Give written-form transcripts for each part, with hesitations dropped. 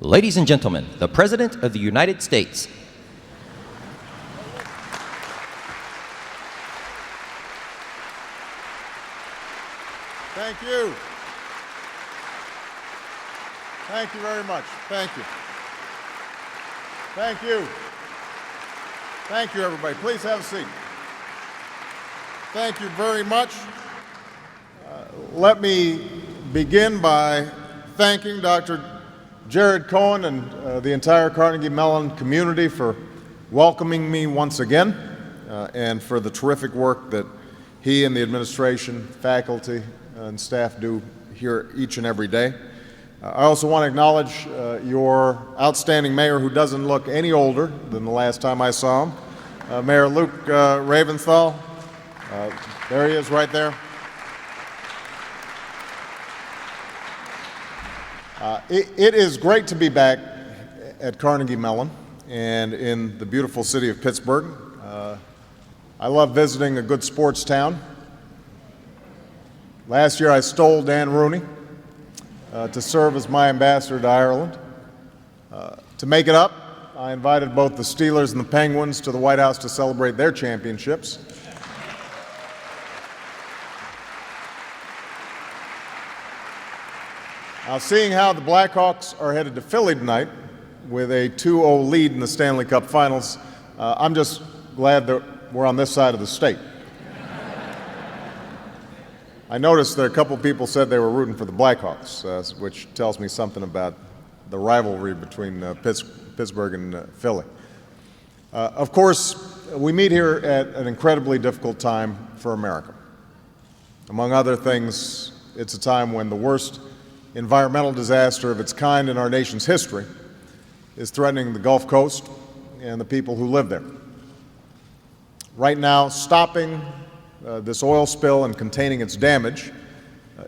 Ladies and gentlemen, the President of the United States. Thank you. Thank you very much. Thank you. Thank you. Thank you, everybody. Please have a seat. Thank you very much. Let me begin by thanking Dr. Jared Cohon and the entire Carnegie Mellon community for welcoming me once again and for the terrific work that he and the administration, faculty, and staff do here each and every day. I also want to acknowledge your outstanding mayor, who doesn't look any older than the last time I saw him, Mayor Luke Raventhal. There he is right there. It is great to be back at Carnegie Mellon and in the beautiful city of Pittsburgh. I love visiting a good sports town. Last year I stole Dan Rooney to serve as my ambassador to Ireland. To make it up, I invited both the Steelers and the Penguins to the White House to celebrate their championships. Now, seeing how the Blackhawks are headed to Philly tonight with a 2-0 lead in the Stanley Cup Finals, I'm just glad that we're on this side of the state. I noticed that a couple people said they were rooting for the Blackhawks, which tells me something about the rivalry between Pittsburgh and Philly. Of course, we meet here at an incredibly difficult time for America. Among other things, it's a time when the worst environmental disaster of its kind in our nation's history is threatening the Gulf Coast and the people who live there. Right now, stopping this oil spill and containing its damage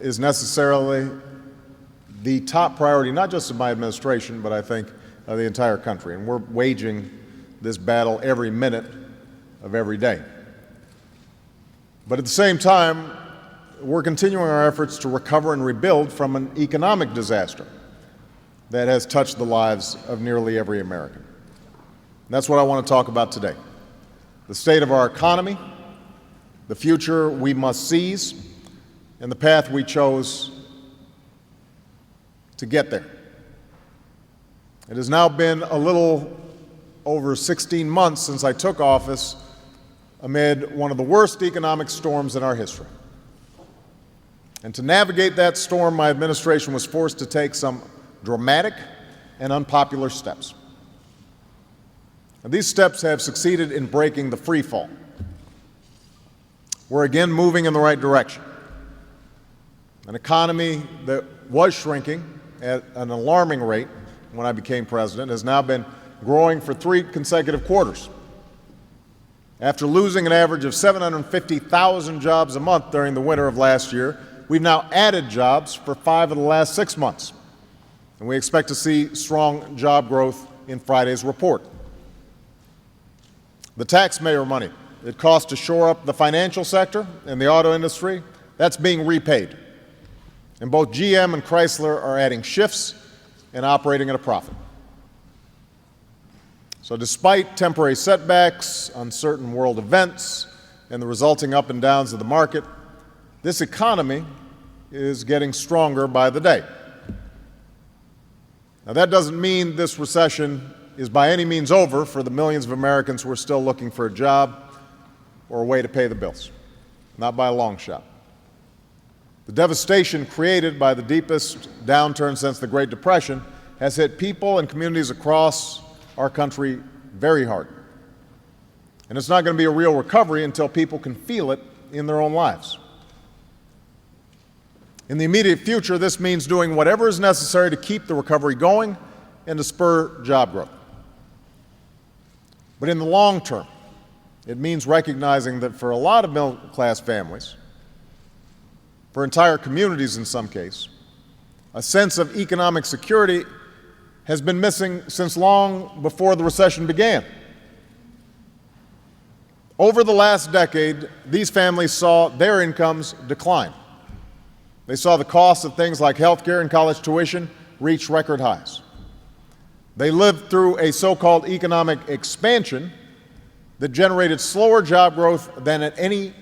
is necessarily the top priority, not just of my administration, but I think of the entire country. And we're waging this battle every minute of every day. But at the same time, we're continuing our efforts to recover and rebuild from an economic disaster that has touched the lives of nearly every American. And that's what I want to talk about today. The state of our economy, the future we must seize, and the path we chose to get there. It has now been a little over 16 months since I took office amid one of the worst economic storms in our history. And to navigate that storm, my administration was forced to take some dramatic and unpopular steps. And these steps have succeeded in breaking the free fall. We're again moving in the right direction. An economy that was shrinking at an alarming rate when I became president has now been growing for 3 consecutive quarters. After losing an average of 750,000 jobs a month during the winter of last year, we've now added jobs for 5 of the last 6 months, and we expect to see strong job growth in Friday's report. The taxpayer money it costs to shore up the financial sector and the auto industry, that's being repaid. And both GM and Chrysler are adding shifts and operating at a profit. So despite temporary setbacks, uncertain world events, and the resulting up and downs of the market, this economy is getting stronger by the day. Now, that doesn't mean this recession is by any means over for the millions of Americans who are still looking for a job or a way to pay the bills. Not by a long shot. The devastation created by the deepest downturn since the Great Depression has hit people and communities across our country very hard. And it's not going to be a real recovery until people can feel it in their own lives. In the immediate future, this means doing whatever is necessary to keep the recovery going and to spur job growth. But in the long term, it means recognizing that for a lot of middle-class families, for entire communities in some cases, a sense of economic security has been missing since long before the recession began. Over the last decade, these families saw their incomes decline. They saw the cost of things like health care and college tuition reach record highs. They lived through a so-called economic expansion that generated slower job growth than at any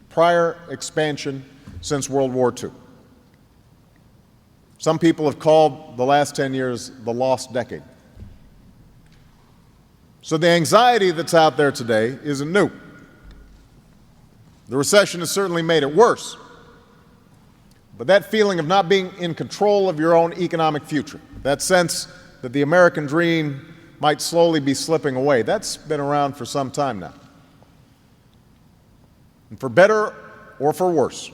prior expansion since World War II. Some people have called the last 10 years the lost decade. So the anxiety that's out there today isn't new. The recession has certainly made it worse. But that feeling of not being in control of your own economic future, that sense that the American dream might slowly be slipping away, that's been around for some time now. And for better or for worse,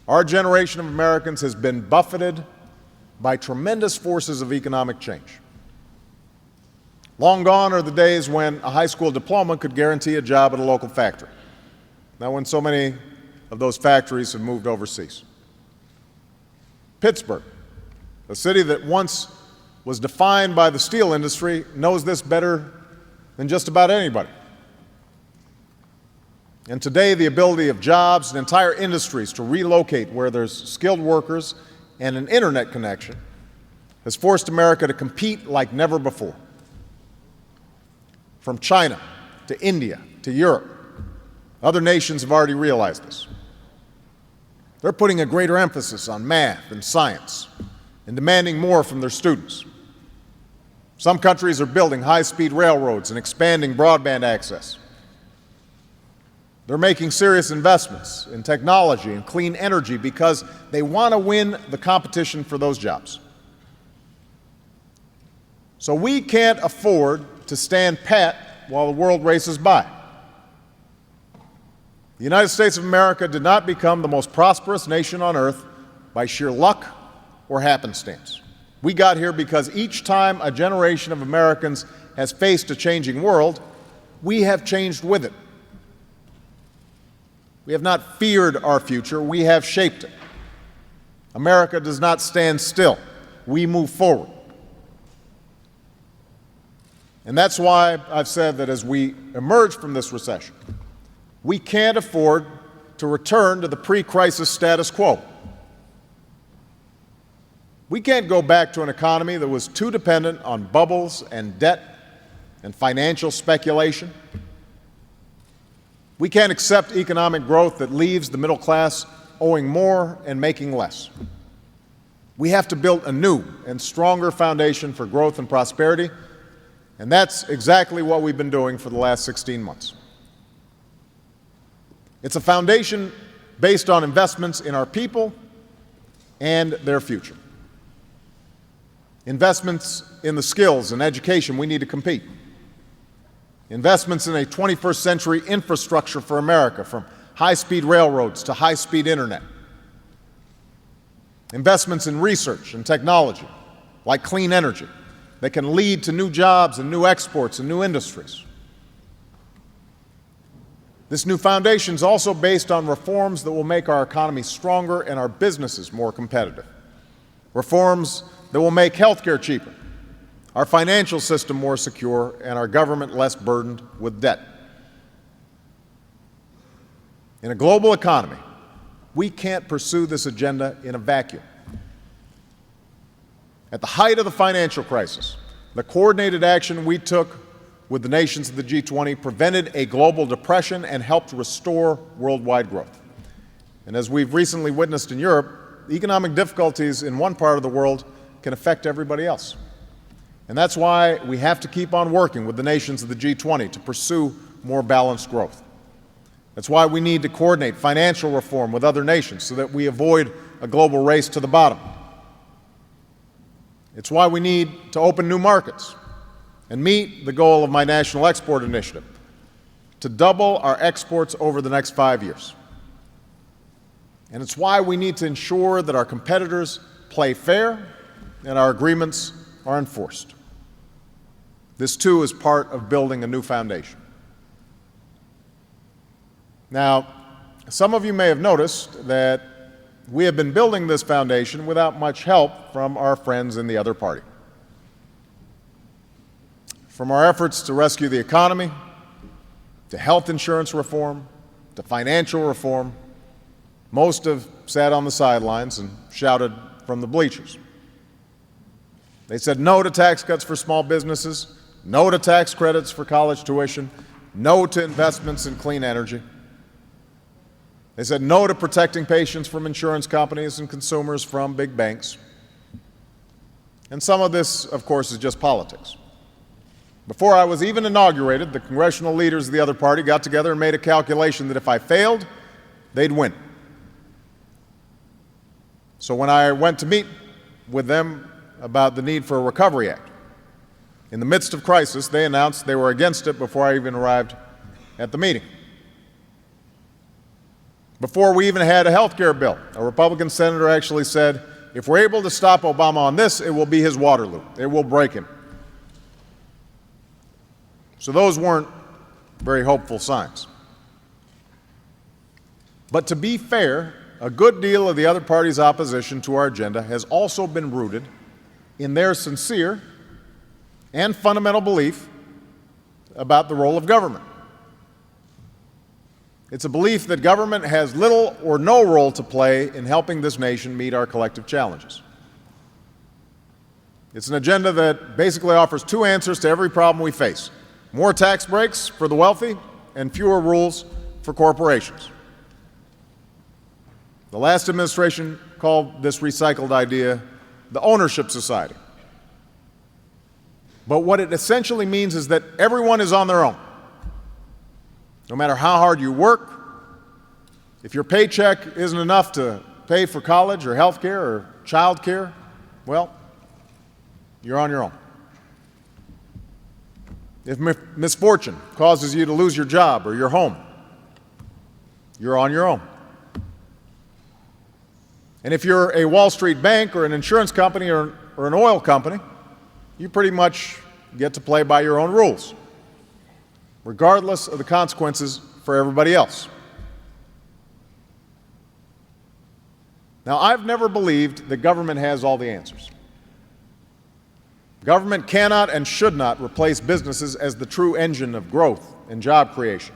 our generation of Americans has been buffeted by tremendous forces of economic change. Long gone are the days when a high school diploma could guarantee a job at a local factory. Now, when so many of those factories have moved overseas. Pittsburgh, a city that once was defined by the steel industry, knows this better than just about anybody. And today, the ability of jobs and entire industries to relocate where there's skilled workers and an internet connection has forced America to compete like never before. From China to India to Europe, other nations have already realized this. They're putting a greater emphasis on math and science and demanding more from their students. Some countries are building high-speed railroads and expanding broadband access. They're making serious investments in technology and clean energy because they want to win the competition for those jobs. So we can't afford to stand pat while the world races by. The United States of America did not become the most prosperous nation on earth by sheer luck or happenstance. We got here because each time a generation of Americans has faced a changing world, we have changed with it. We have not feared our future, we have shaped it. America does not stand still, we move forward. And that's why I've said that as we emerge from this recession, we can't afford to return to the pre-crisis status quo. We can't go back to an economy that was too dependent on bubbles and debt and financial speculation. We can't accept economic growth that leaves the middle class owing more and making less. We have to build a new and stronger foundation for growth and prosperity, and that's exactly what we've been doing for the last 16 months. It's a foundation based on investments in our people and their future. Investments in the skills and education we need to compete. Investments in a 21st century infrastructure for America, from high-speed railroads to high-speed internet. Investments in research and technology, like clean energy, that can lead to new jobs and new exports and new industries. This new foundation is also based on reforms that will make our economy stronger and our businesses more competitive. Reforms that will make health care cheaper, our financial system more secure, and our government less burdened with debt. In a global economy, we can't pursue this agenda in a vacuum. At the height of the financial crisis, the coordinated action we took with the nations of the G20 prevented a global depression and helped restore worldwide growth. And as we've recently witnessed in Europe, economic difficulties in one part of the world can affect everybody else. And that's why we have to keep on working with the nations of the G20 to pursue more balanced growth. That's why we need to coordinate financial reform with other nations so that we avoid a global race to the bottom. It's why we need to open new markets and meet the goal of my National Export Initiative, to double our exports over the next 5 years. And it's why we need to ensure that our competitors play fair and our agreements are enforced. This, too, is part of building a new foundation. Now, some of you may have noticed that we have been building this foundation without much help from our friends in the other party. From our efforts to rescue the economy, to health insurance reform, to financial reform, most have sat on the sidelines and shouted from the bleachers. They said no to tax cuts for small businesses, no to tax credits for college tuition, no to investments in clean energy. They said no to protecting patients from insurance companies and consumers from big banks. And some of this, of course, is just politics. Before I was even inaugurated, the congressional leaders of the other party got together and made a calculation that if I failed, they'd win. So when I went to meet with them about the need for a Recovery Act, in the midst of crisis, they announced they were against it before I even arrived at the meeting. Before we even had a health care bill, a Republican senator actually said, if we're able to stop Obama on this, it will be his Waterloo. It will break him. So those weren't very hopeful signs. But to be fair, a good deal of the other party's opposition to our agenda has also been rooted in their sincere and fundamental belief about the role of government. It's a belief that government has little or no role to play in helping this nation meet our collective challenges. It's an agenda that basically offers two answers to every problem we face: more tax breaks for the wealthy and fewer rules for corporations. The last administration called this recycled idea the ownership society. But what it essentially means is that everyone is on their own. No matter how hard you work, if your paycheck isn't enough to pay for college or health care or child care, well, you're on your own. If misfortune causes you to lose your job or your home, you're on your own. And if you're a Wall Street bank or an insurance company or an oil company, you pretty much get to play by your own rules, regardless of the consequences for everybody else. Now, I've never believed that government has all the answers. Government cannot and should not replace businesses as the true engine of growth and job creation.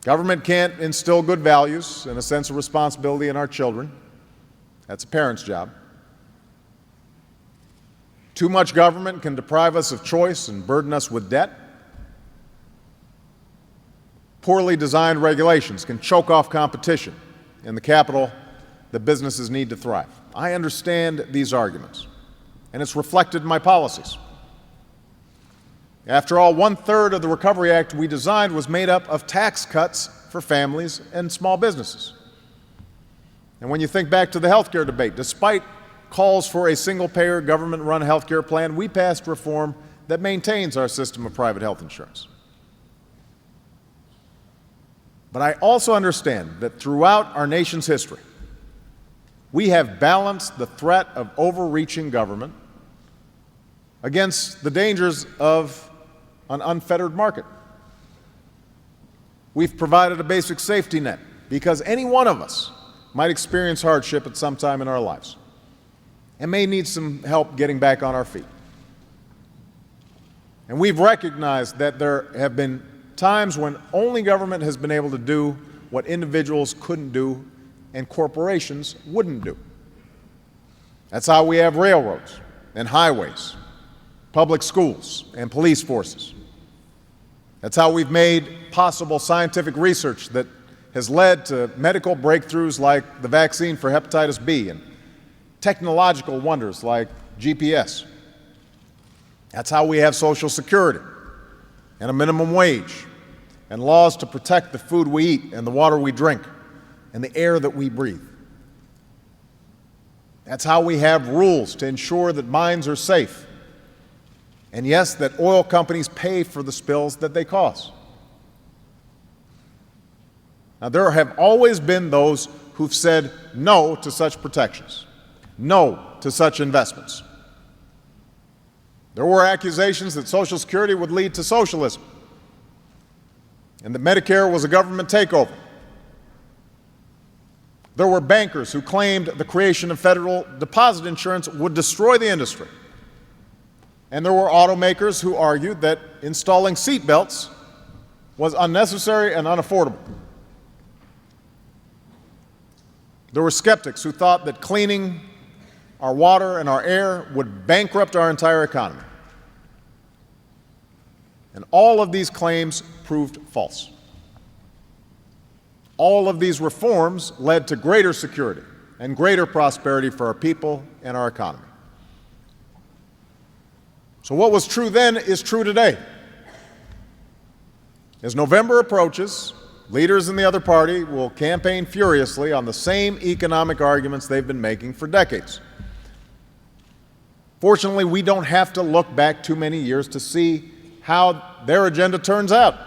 Government can't instill good values and a sense of responsibility in our children. That's a parent's job. Too much government can deprive us of choice and burden us with debt. Poorly designed regulations can choke off competition and the capital that businesses need to thrive. I understand these arguments, and it's reflected in my policies. After all, 1/3 of the Recovery Act we designed was made up of tax cuts for families and small businesses. And when you think back to the health care debate, despite calls for a single-payer, government-run health care plan, we passed reform that maintains our system of private health insurance. But I also understand that throughout our nation's history, we have balanced the threat of overreaching government against the dangers of an unfettered market. We've provided a basic safety net because any one of us might experience hardship at some time in our lives and may need some help getting back on our feet. And we've recognized that there have been times when only government has been able to do what individuals couldn't do and corporations wouldn't do. That's how we have railroads and highways, public schools and police forces. That's how we've made possible scientific research that has led to medical breakthroughs like the vaccine for hepatitis B and technological wonders like GPS. That's how we have Social Security and a minimum wage and laws to protect the food we eat and the water we drink and the air that we breathe. That's how we have rules to ensure that mines are safe, and yes, that oil companies pay for the spills that they cause. Now, there have always been those who've said no to such protections, no to such investments. There were accusations that Social Security would lead to socialism and that Medicare was a government takeover. There were bankers who claimed the creation of federal deposit insurance would destroy the industry. And there were automakers who argued that installing seat belts was unnecessary and unaffordable. There were skeptics who thought that cleaning our water, and our air would bankrupt our entire economy. And all of these claims proved false. All of these reforms led to greater security and greater prosperity for our people and our economy. So what was true then is true today. As November approaches, leaders in the other party will campaign furiously on the same economic arguments they've been making for decades. Fortunately, we don't have to look back too many years to see how their agenda turns out.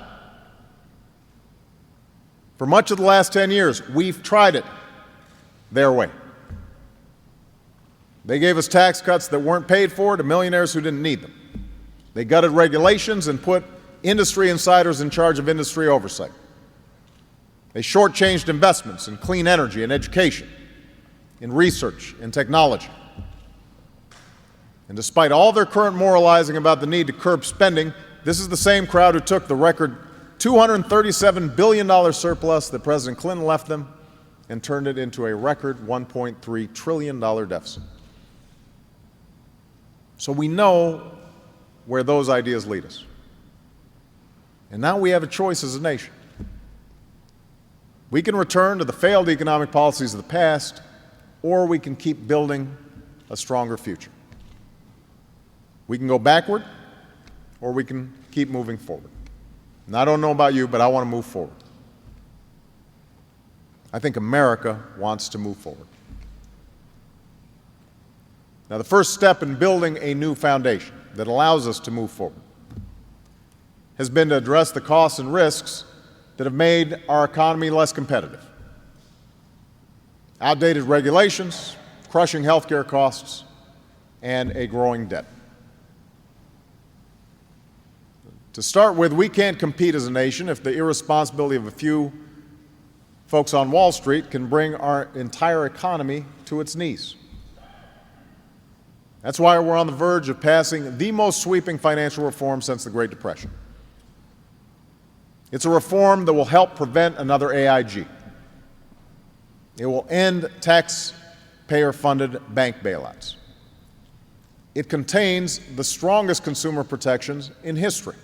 For much of the last 10 years, we've tried it their way. They gave us tax cuts that weren't paid for to millionaires who didn't need them. They gutted regulations and put industry insiders in charge of industry oversight. They shortchanged investments in clean energy and education, in research and technology. And despite all their current moralizing about the need to curb spending, this is the same crowd who took the record $237 billion surplus that President Clinton left them and turned it into a record $1.3 trillion deficit. So we know where those ideas lead us. And now we have a choice as a nation. We can return to the failed economic policies of the past, or we can keep building a stronger future. We can go backward, or we can keep moving forward. And I don't know about you, but I want to move forward. I think America wants to move forward. Now, the first step in building a new foundation that allows us to move forward has been to address the costs and risks that have made our economy less competitive. Outdated regulations, crushing healthcare costs, and a growing debt. To start with, we can't compete as a nation if the irresponsibility of a few folks on Wall Street can bring our entire economy to its knees. That's why we're on the verge of passing the most sweeping financial reform since the Great Depression. It's a reform that will help prevent another AIG. It will end taxpayer-funded bank bailouts. It contains the strongest consumer protections in history,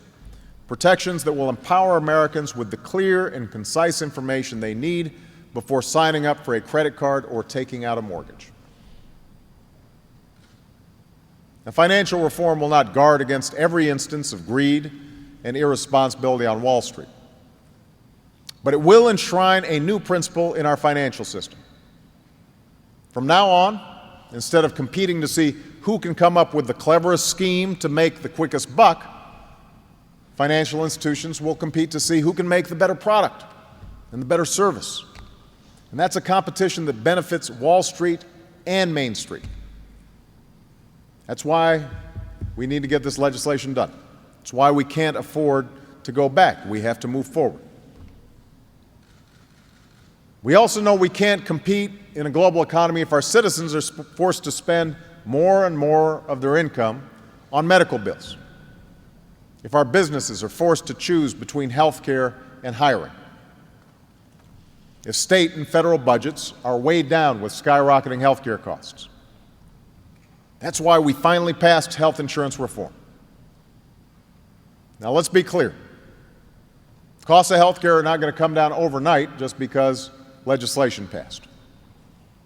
protections that will empower Americans with the clear and concise information they need before signing up for a credit card or taking out a mortgage. Now, financial reform will not guard against every instance of greed and irresponsibility on Wall Street, but it will enshrine a new principle in our financial system. From now on, instead of competing to see who can come up with the cleverest scheme to make the quickest buck, financial institutions will compete to see who can make the better product and the better service. And that's a competition that benefits Wall Street and Main Street. That's why we need to get this legislation done. It's why we can't afford to go back. We have to move forward. We also know we can't compete in a global economy if our citizens are forced to spend more and more of their income on medical bills, if our businesses are forced to choose between health care and hiring, if state and federal budgets are weighed down with skyrocketing health care costs. That's why we finally passed health insurance reform. Now, let's be clear. Costs of health care are not going to come down overnight just because legislation passed.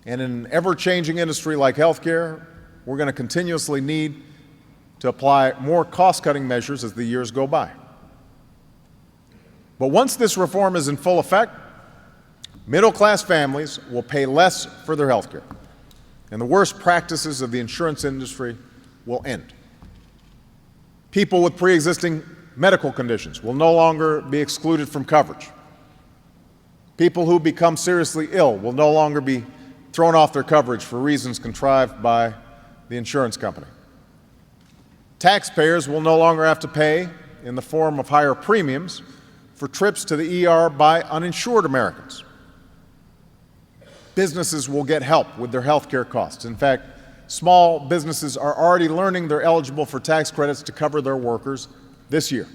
And in an ever-changing industry like health care, we're going to continuously need to apply more cost-cutting measures as the years go by. But once this reform is in full effect, middle-class families will pay less for their health care, and the worst practices of the insurance industry will end. People with pre-existing medical conditions will no longer be excluded from coverage. People who become seriously ill will no longer be thrown off their coverage for reasons contrived by the insurance company. Taxpayers will no longer have to pay, in the form of higher premiums, for trips to the ER by uninsured Americans. Businesses will get help with their health care costs. In fact, small businesses are already learning they're eligible for tax credits to cover their workers this year.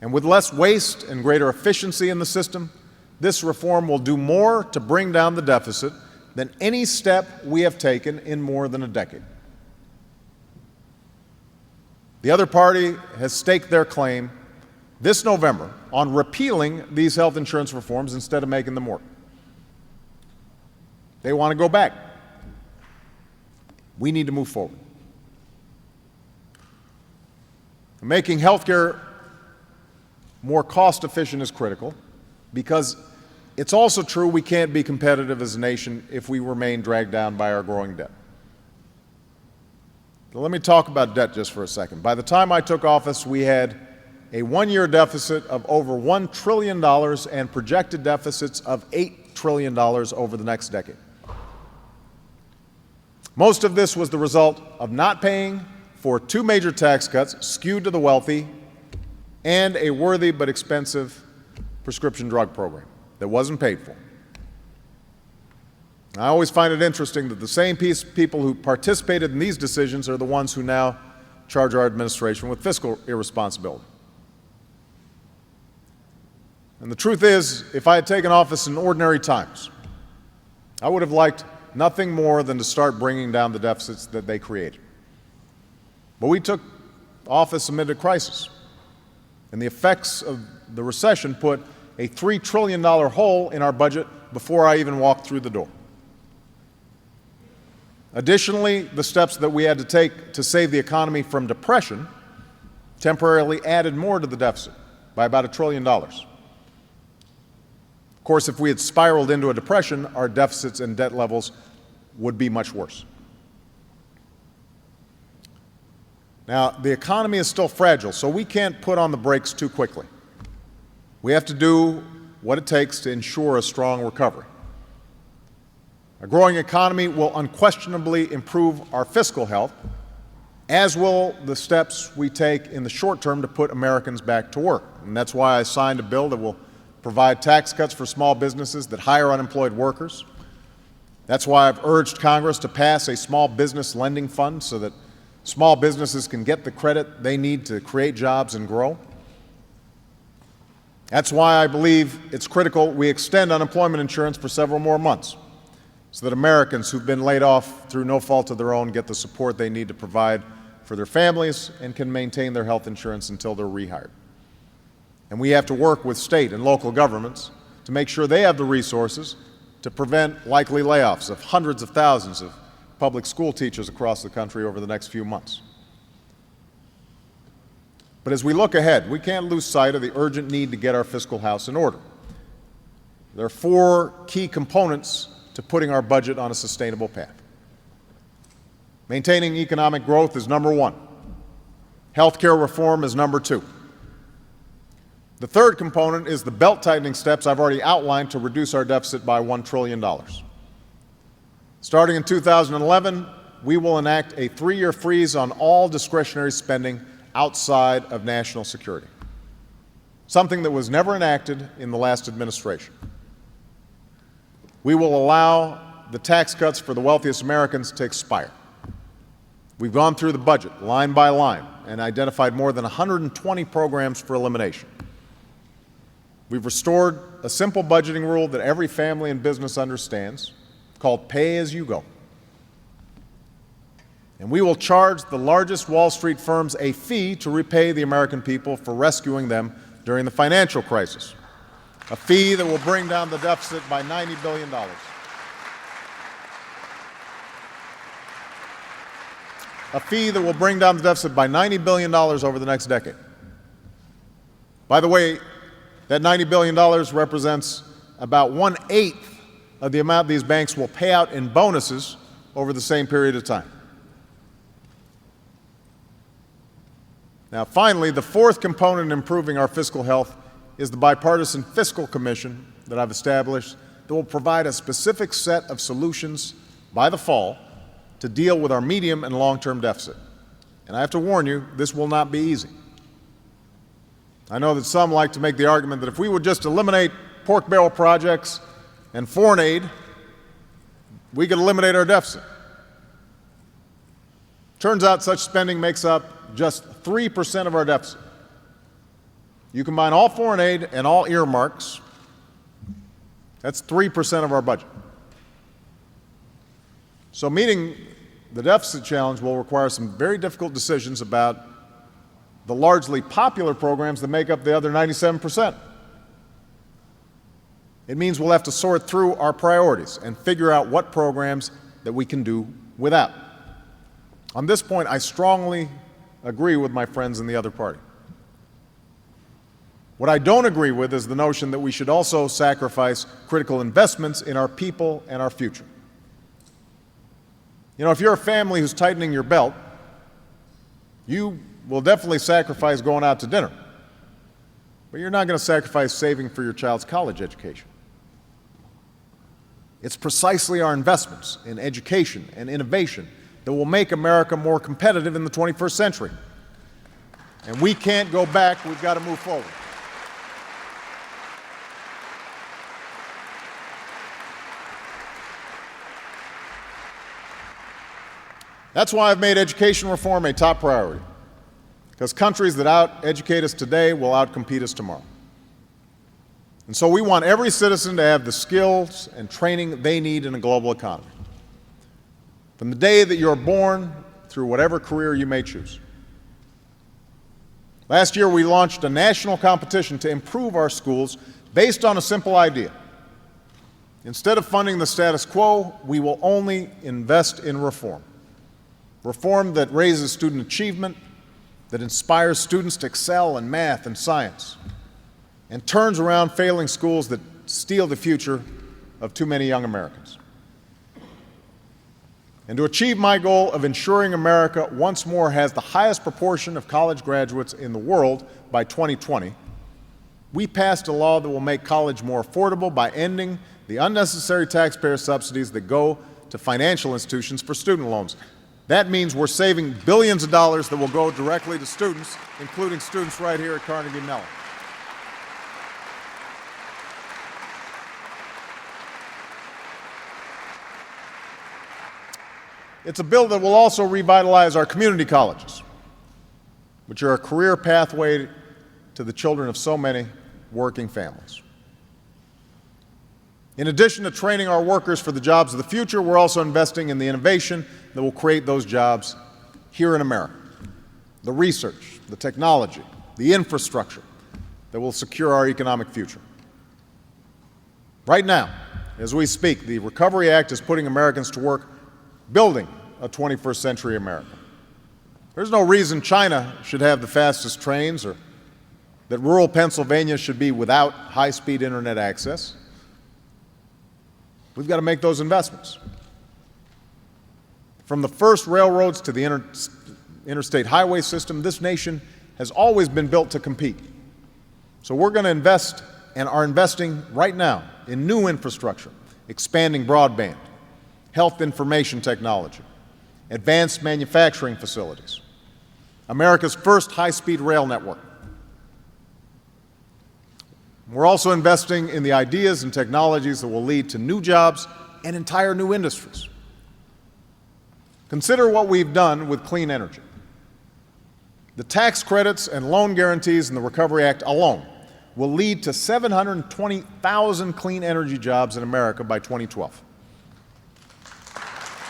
And with less waste and greater efficiency in the system, this reform will do more to bring down the deficit than any step we have taken in more than a decade. The other party has staked their claim this November on repealing these health insurance reforms instead of making them work. They want to go back. We need to move forward. Making health care more cost efficient is critical because it's also true we can't be competitive as a nation if we remain dragged down by our growing debt. So let me talk about debt just for a second. By the time I took office, we had a one-year deficit of over $1 trillion and projected deficits of $8 trillion over the next decade. Most of this was the result of not paying for two major tax cuts skewed to the wealthy and a worthy but expensive prescription drug program that wasn't paid for. I always find it interesting that the same people who participated in these decisions are the ones who now charge our administration with fiscal irresponsibility. And the truth is, if I had taken office in ordinary times, I would have liked nothing more than to start bringing down the deficits that they created. But we took office amid a crisis, and the effects of the recession put a $3 trillion hole in our budget before I even walked through the door. Additionally, the steps that we had to take to save the economy from depression temporarily added more to the deficit by about $1 trillion. Of course, if we had spiraled into a depression, our deficits and debt levels would be much worse. Now, the economy is still fragile, so we can't put on the brakes too quickly. We have to do what it takes to ensure a strong recovery. A growing economy will unquestionably improve our fiscal health, as will the steps we take in the short term to put Americans back to work. And that's why I signed a bill that will provide tax cuts for small businesses that hire unemployed workers. That's why I've urged Congress to pass a small business lending fund so that small businesses can get the credit they need to create jobs and grow. That's why I believe it's critical we extend unemployment insurance for several more months so that Americans who've been laid off through no fault of their own get the support they need to provide for their families and can maintain their health insurance until they're rehired. And we have to work with state and local governments to make sure they have the resources to prevent likely layoffs of hundreds of thousands of public school teachers across the country over the next few months. But as we look ahead, we can't lose sight of the urgent need to get our fiscal house in order. There are four key components to putting our budget on a sustainable path. Maintaining economic growth is number one. Healthcare reform is number two. The third component is the belt-tightening steps I've already outlined to reduce our deficit by $1 trillion. Starting in 2011, we will enact a 3-year freeze on all discretionary spending outside of national security, something that was never enacted in the last administration. We will allow the tax cuts for the wealthiest Americans to expire. We've gone through the budget line by line and identified more than 120 programs for elimination. We've restored a simple budgeting rule that every family and business understands, called pay-as-you-go. And we will charge the largest Wall Street firms a fee to repay the American people for rescuing them during the financial crisis, a fee that will bring down the deficit by $90 billion. A fee that will bring down the deficit by $90 billion over the next decade. By the way, that $90 billion represents about 1/8 of the amount these banks will pay out in bonuses over the same period of time. Now, finally, the fourth component in improving our fiscal health is the bipartisan fiscal commission that I've established that will provide a specific set of solutions by the fall to deal with our medium and long-term deficit. And I have to warn you, this will not be easy. I know that some like to make the argument that if we would just eliminate pork barrel projects and foreign aid, we could eliminate our deficit. Turns out such spending makes up just 3% of our deficit. You combine all foreign aid and all earmarks, that's 3% of our budget. So meeting the deficit challenge will require some very difficult decisions about the largely popular programs that make up the other 97%. It means we'll have to sort through our priorities and figure out what programs that we can do without. On this point, I strongly agree with my friends in the other party. What I don't agree with is the notion that we should also sacrifice critical investments in our people and our future. You know, if you're a family who's tightening your belt, you will definitely sacrifice going out to dinner, but you're not going to sacrifice saving for your child's college education. It's precisely our investments in education and innovation that will make America more competitive in the 21st century. And we can't go back, we've got to move forward. That's why I've made education reform a top priority, because countries that out-educate us today will out-compete us tomorrow. And so we want every citizen to have the skills and training they need in a global economy, from the day that you're born through whatever career you may choose. Last year, we launched a national competition to improve our schools based on a simple idea. Instead of funding the status quo, we will only invest in reform. Reform that raises student achievement, that inspires students to excel in math and science, and turns around failing schools that steal the future of too many young Americans. And to achieve my goal of ensuring America once more has the highest proportion of college graduates in the world by 2020, we passed a law that will make college more affordable by ending the unnecessary taxpayer subsidies that go to financial institutions for student loans. That means we're saving billions of dollars that will go directly to students, including students right here at Carnegie Mellon. It's a bill that will also revitalize our community colleges, which are a career pathway to the children of so many working families. In addition to training our workers for the jobs of the future, we're also investing in the innovation that will create those jobs here in America. The research, the technology, the infrastructure that will secure our economic future. Right now, as we speak, the Recovery Act is putting Americans to work building a 21st century America. There's no reason China should have the fastest trains or that rural Pennsylvania should be without high-speed internet access. We've got to make those investments. From the first railroads to the interstate highway system, this nation has always been built to compete. So we're going to invest and are investing right now in new infrastructure, expanding broadband, health information technology, advanced manufacturing facilities, America's first high-speed rail network. We're also investing in the ideas and technologies that will lead to new jobs and entire new industries. Consider what we've done with clean energy. The tax credits and loan guarantees in the Recovery Act alone will lead to 720,000 clean energy jobs in America by 2012.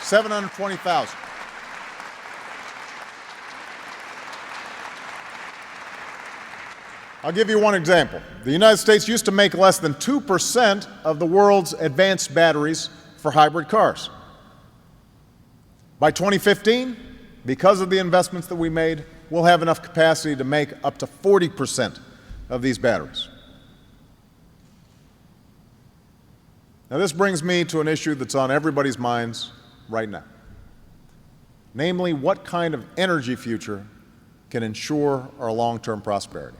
720,000. I'll give you one example. The United States used to make less than 2% of the world's advanced batteries for hybrid cars. By 2015, because of the investments that we made, we'll have enough capacity to make up to 40% of these batteries. Now, this brings me to an issue that's on everybody's minds right now. Namely, what kind of energy future can ensure our long-term prosperity?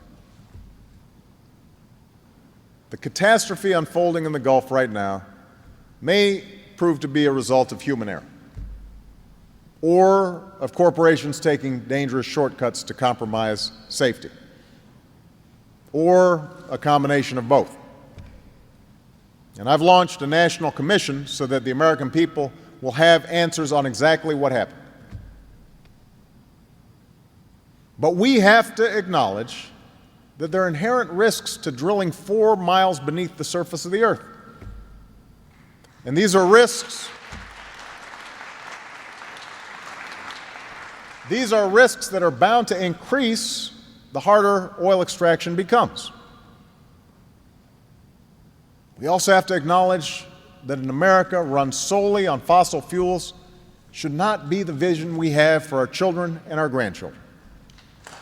The catastrophe unfolding in the Gulf right now may prove to be a result of human error, or of corporations taking dangerous shortcuts to compromise safety, or a combination of both. And I've launched a national commission so that the American people will have answers on exactly what happened. But we have to acknowledge that there are inherent risks to drilling 4 miles beneath the surface of the earth. And these are risks These are risks that are bound to increase the harder oil extraction becomes. We also have to acknowledge that an America run solely on fossil fuels should not be the vision we have for our children and our grandchildren.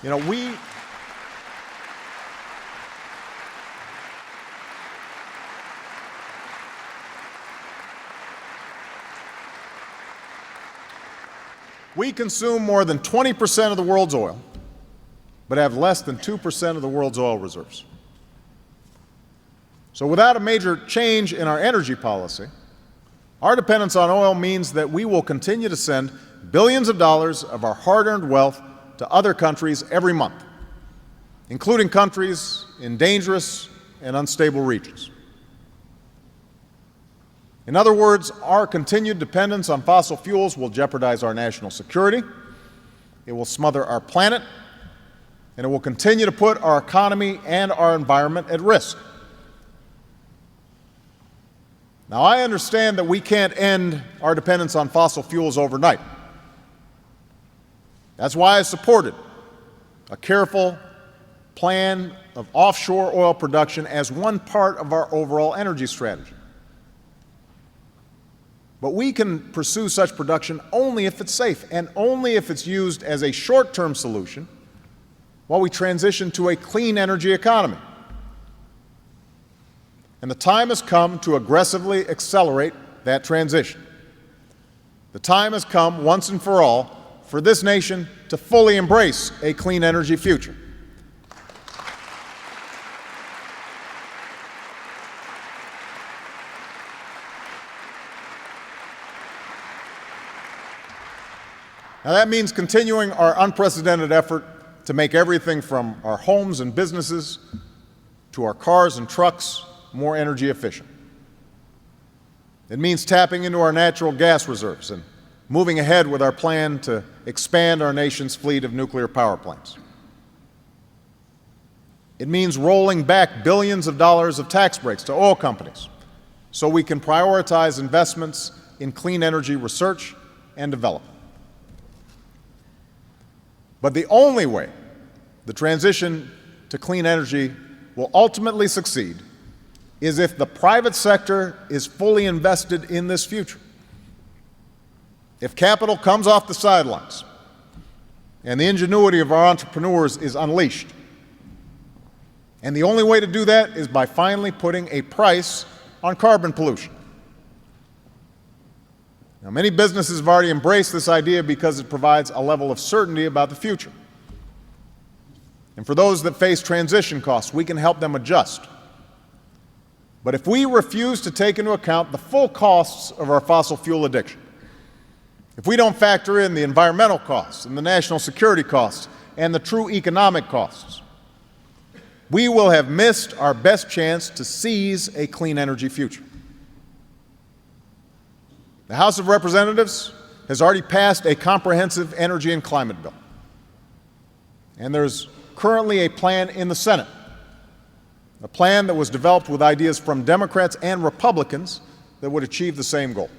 You know, we consume more than 20% of the world's oil, but have less than 2% of the world's oil reserves. So without a major change in our energy policy, our dependence on oil means that we will continue to send billions of dollars of our hard-earned wealth to other countries every month, including countries in dangerous and unstable regions. In other words, our continued dependence on fossil fuels will jeopardize our national security, it will smother our planet, and it will continue to put our economy and our environment at risk. Now, I understand that we can't end our dependence on fossil fuels overnight. That's why I supported a careful plan of offshore oil production as one part of our overall energy strategy. But we can pursue such production only if it's safe and only if it's used as a short-term solution while we transition to a clean energy economy. And the time has come to aggressively accelerate that transition. The time has come, once and for all, for this nation to fully embrace a clean energy future. Now, that means continuing our unprecedented effort to make everything from our homes and businesses to our cars and trucks more energy efficient. It means tapping into our natural gas reserves and moving ahead with our plan to expand our nation's fleet of nuclear power plants. It means rolling back billions of dollars of tax breaks to oil companies so we can prioritize investments in clean energy research and development. But the only way the transition to clean energy will ultimately succeed is if the private sector is fully invested in this future. If capital comes off the sidelines and the ingenuity of our entrepreneurs is unleashed. And the only way to do that is by finally putting a price on carbon pollution. Now, many businesses have already embraced this idea because it provides a level of certainty about the future. And for those that face transition costs, we can help them adjust. But if we refuse to take into account the full costs of our fossil fuel addiction, if we don't factor in the environmental costs and the national security costs and the true economic costs, we will have missed our best chance to seize a clean energy future. The House of Representatives has already passed a comprehensive energy and climate bill. And there's currently a plan in the Senate, a plan that was developed with ideas from Democrats and Republicans that would achieve the same goal.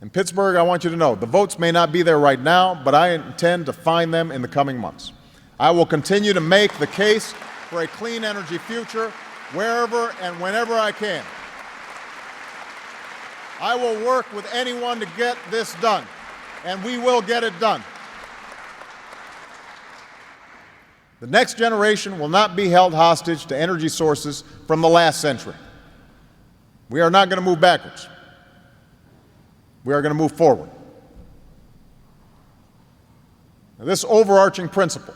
In Pittsburgh, I want you to know, the votes may not be there right now, but I intend to find them in the coming months. I will continue to make the case for a clean energy future wherever and whenever I can. I will work with anyone to get this done, and we will get it done. The next generation will not be held hostage to energy sources from the last century. We are not going to move backwards. We are going to move forward. Now, this overarching principle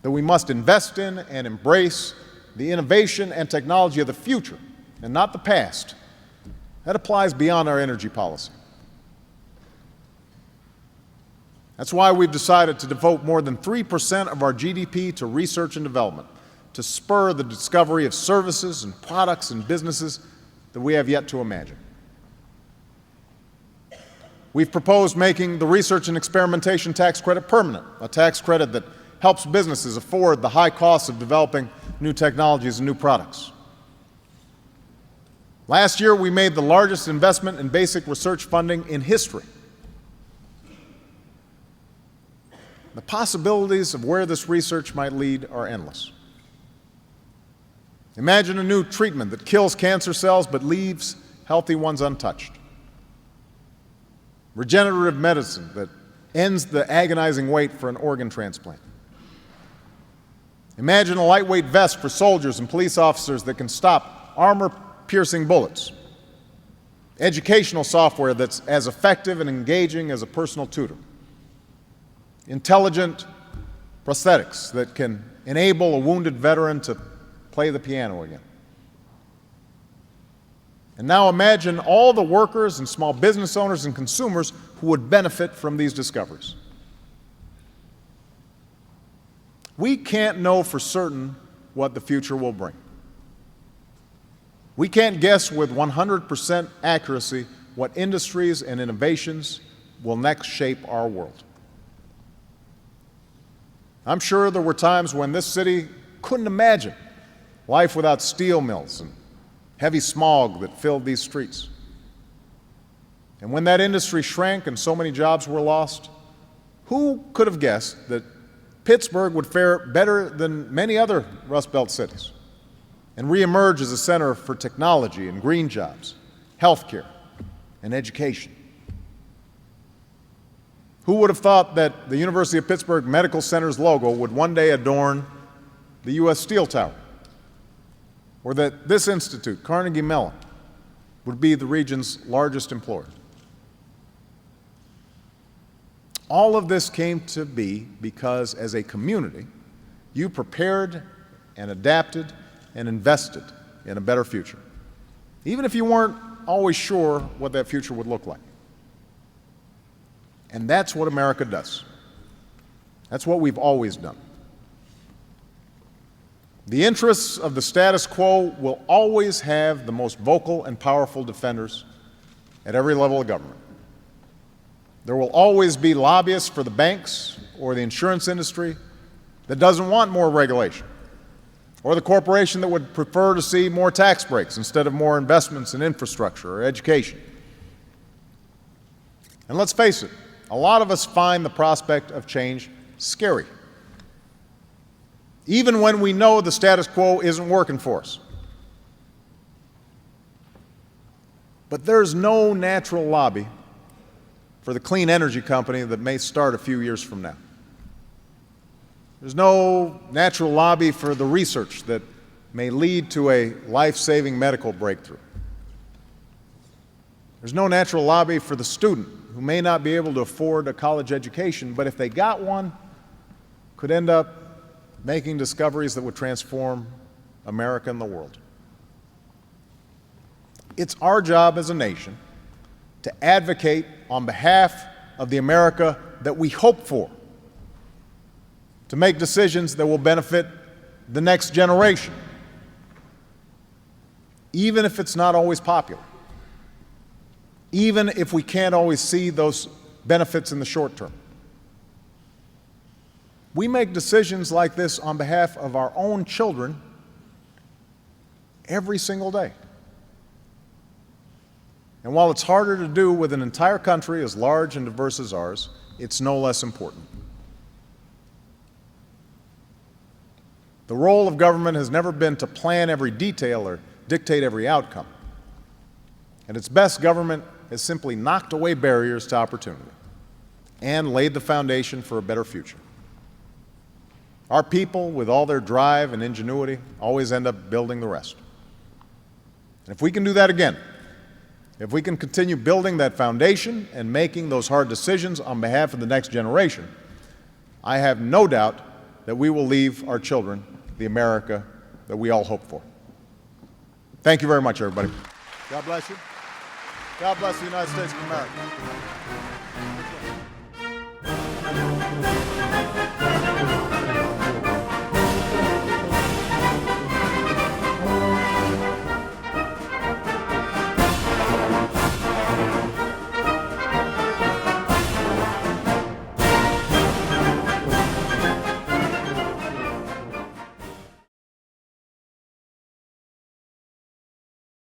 that we must invest in and embrace the innovation and technology of the future and not the past, that applies beyond our energy policy. That's why we've decided to devote more than 3% of our GDP to research and development, to spur the discovery of services and products and businesses that we have yet to imagine. We've proposed making the research and experimentation tax credit permanent, a tax credit that helps businesses afford the high costs of developing new technologies and new products. Last year, we made the largest investment in basic research funding in history. the possibilities of where this research might lead are endless. Imagine a new treatment that kills cancer cells but leaves healthy ones untouched. Regenerative medicine that ends the agonizing wait for an organ transplant. Imagine a lightweight vest for soldiers and police officers that can stop armor-piercing bullets. Educational software that's as effective and engaging as a personal tutor. Intelligent prosthetics that can enable a wounded veteran to play the piano again. And now imagine all the workers and small business owners and consumers who would benefit from these discoveries. We can't know for certain what the future will bring. We can't guess with 100% accuracy what industries and innovations will next shape our world. I'm sure there were times when this city couldn't imagine life without steel mills and heavy smog that filled these streets. And when that industry shrank and so many jobs were lost, who could have guessed that Pittsburgh would fare better than many other Rust Belt cities and reemerge as a center for technology and green jobs, healthcare, and education? Who would have thought that the University of Pittsburgh Medical Center's logo would one day adorn the U.S. Steel Tower? Or that this institute, Carnegie Mellon, would be the region's largest employer? All of this came to be because, as a community, you prepared and adapted and invested in a better future, even if you weren't always sure what that future would look like. And that's what America does. That's what we've always done. The interests of the status quo will always have the most vocal and powerful defenders at every level of government. There will always be lobbyists for the banks or the insurance industry that doesn't want more regulation, or the corporation that would prefer to see more tax breaks instead of more investments in infrastructure or education. And let's face it, a lot of us find the prospect of change scary, even when we know the status quo isn't working for us. But there's no natural lobby for the clean energy company that may start a few years from now. There's no natural lobby for the research that may lead to a life-saving medical breakthrough. There's no natural lobby for the student who may not be able to afford a college education, but if they got one, could end up making discoveries that would transform America and the world. It's our job as a nation to advocate on behalf of the America that we hope for, to make decisions that will benefit the next generation, even if it's not always popular, even if we can't always see those benefits in the short term. We make decisions like this on behalf of our own children every single day. And while it's harder to do with an entire country as large and diverse as ours, it's no less important. The role of government has never been to plan every detail or dictate every outcome. At its best, government has simply knocked away barriers to opportunity and laid the foundation for a better future. Our people, with all their drive and ingenuity, always end up building the rest. And if we can do that again, if we can continue building that foundation and making those hard decisions on behalf of the next generation, I have no doubt that we will leave our children the America that we all hope for. Thank you very much, everybody. God bless you. God bless the United States of America.